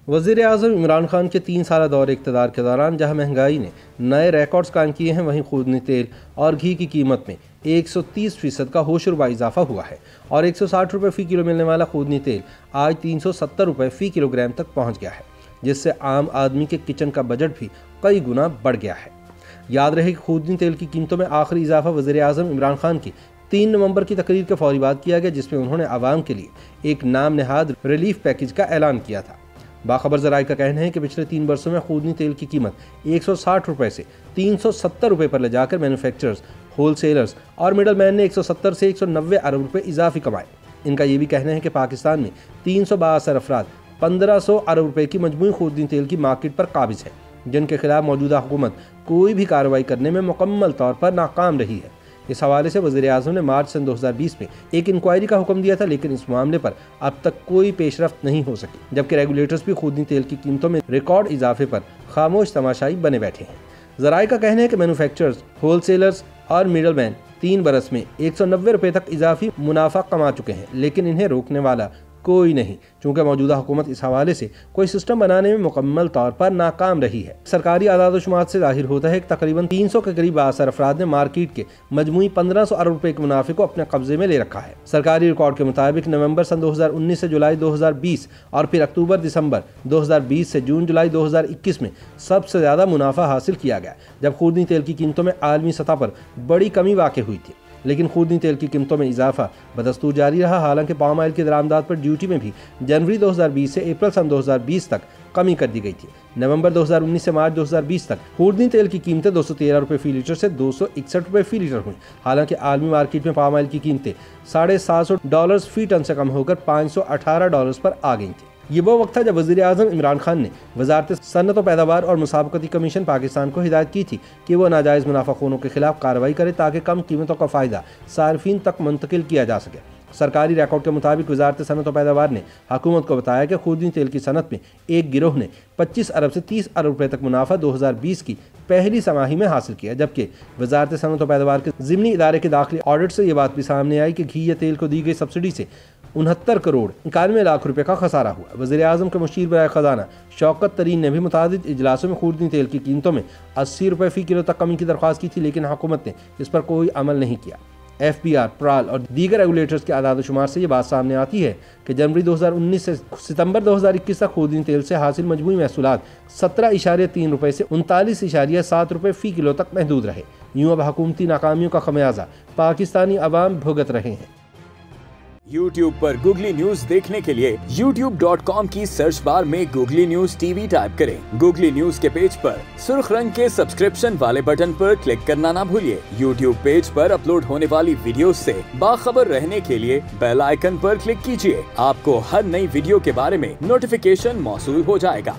वज़ीर-ए-आज़म इमरान खान के 3 साल दौर इक़्तिदार के दौरान जहां महंगाई ने नए रिकॉर्ड्स कायम किए हैं, वहीं खूनी तेल और घी की कीमत में 130% का होशरुबा इजाफा हुआ है और 160 रुपये फ़ी किलो मिलने वाला खूनी तेल आज 370 रुपये फ़ी किलोग्राम तक पहुँच गया है, जिससे आम आदमी के किचन का बजट भी कई गुना बढ़ गया है। याद रहे कि खूनी तेल की कीमतों में आखिरी इजाफा वज़ीर-ए-आज़म इमरान खान की 3 नवंबर की तकरीर के फौरी बाद किया गया, जिसमें उन्होंने आवाम के लिए एक नाम नहाद रिलीफ पैकेज का ऐलान किया था। बाखबर ज़राए का कहना है कि पिछले 3 वर्षों में खूनी तेल की कीमत 160 रुपये से 370 रुपये पर ले जाकर मैन्युफैक्चरर्स, होलसेलर्स और मिडलमैन ने 170 से 190 अरब रुपये इजाफी कमाए। इनका ये भी कहना है कि पाकिस्तान में 362 अफराद 1500 अरब रुपये की मजमूई खूनी तेल की मार्केट पर काबिज है, जिनके खिलाफ मौजूदा हुकूमत कोई भी कार्रवाई करने में मुकम्मल तौर पर नाकाम रही है। इस हवाले से वज़ीर-ए-आज़म ने मार्च सन 2020 में एक इंक्वायरी का हुक्म दिया था, लेकिन इस मामले पर अब तक कोई पेशरफ्त नहीं हो सकी, जबकि रेगुलेटर्स भी खूनी तेल की कीमतों में रिकॉर्ड इजाफे पर खामोश तमाशाई बने बैठे हैं। ज़राए का कहना है कि मैन्युफैक्चरर्स, होलसेलर्स और मिडलमैन 3 बरस में 190 रुपये तक इजाफी मुनाफा कमा चुके हैं, लेकिन इन्हें रोकने वाला कोई नहीं, चूँकि मौजूदा हुकूमत इस हवाले से कोई सिस्टम बनाने में मुकम्मल तौर पर नाकाम रही है। सरकारी आदाद-ओ-शुमार से जाहिर होता है कि तकरीबन 300 के करीब आसर अफराद ने मार्केट के मजमूई 1500 अरब रुपये के मुनाफे को अपने कब्जे में ले रखा है। सरकारी रिकॉर्ड के मुताबिक नवंबर सन 2019 से जुलाई 2020 और फिर अक्टूबर दिसंबर 2020 से जून जुलाई 2021 में सबसे ज़्यादा मुनाफा हासिल किया गया, जब खूनी तेल की कीमतों में आलमी सतह पर बड़ी कमी वाक़ई हुई थी। लेकिन खूनी तेल की कीमतों में इजाफा बदस्तूर जारी रहा। हालांकि पाम ऑयल की दरामदाद पर ड्यूटी में भी जनवरी 2020 से अप्रैल सन 2020 तक कमी कर दी गई थी। नवंबर 2019 से मार्च 2020 तक खूनी तेल की कीमतें 213 रुपये फ़ी लीटर से 261 रुपये फ़ी लीटर हुई। हालांकि आलमी मार्केट में पाम ऑयल की कीमतें $750 फ़ी टन से कम होकर $518 पर आ गई थी। ये वो वक्त था जब वज़ीर-ए-आज़म इमरान खान ने वज़ारत सनअत व पैदावार और मुसाबकती कमीशन पाकिस्तान को हिदायत की थी कि वो नाजायज़ मुनाफाखोरों के खिलाफ कार्रवाई करे, ताकि कम कीमतों का फ़ायदा सार्फिन तक मुंतकिल किया जा सके। सरकारी रिकॉर्ड के मुताबिक वज़ारत सनअत व पैदावार ने हुकूमत को बताया कि खूनी तेल की सनत में एक गिरोह ने 25 अरब से 30 अरब रुपये तक मुनाफा 2020 की पहली छमाही में हासिल किया, जबकि वज़ारत सनअत व पैदावार के ज़िमनी इदारे के दाखिली ऑडिट से ये बात भी सामने आई कि घी या तेल को दी गई सब्सिडी से 69 करोड़ 91 लाख रुपए का खसारा हुआ। वज़ीर-ए-आज़म के मुशीर बराए ख़ज़ाना शौकत तरीन ने भी मुतादिद इजलासों में खूनी तेल की कीमतों में 80 रुपये फ़ी किलो तक कमी की दरख्वास्त की थी, लेकिन हुकूमत ने इस पर कोई अमल नहीं किया। FBR, प्राल और दीगर रेगुलेटर्स के आदाद-ओ-शुमार से ये बात सामने आती है कि जनवरी 2019 से सितंबर 2021 तक खूनी तेल से हासिल मजमूई महसूलात 17.3 रुपये से 39.7 रुपये फ़ी किलो तक महदूद रहे। यूँ अब हुकूमती नाकामियों का खमियाजा पाकिस्तानी अवाम भुगत रहे हैं। YouTube पर गूगली न्यूज देखने के लिए youtube.com की सर्च बार में गूगली न्यूज TV टाइप करें। गूगली न्यूज के पेज पर सुर्ख रंग के सब्सक्रिप्शन वाले बटन पर क्लिक करना ना भूलिए। YouTube पेज पर अपलोड होने वाली वीडियोस से बाखबर रहने के लिए बेल आइकन पर क्लिक कीजिए। आपको हर नई वीडियो के बारे में नोटिफिकेशन मौसूल हो जाएगा।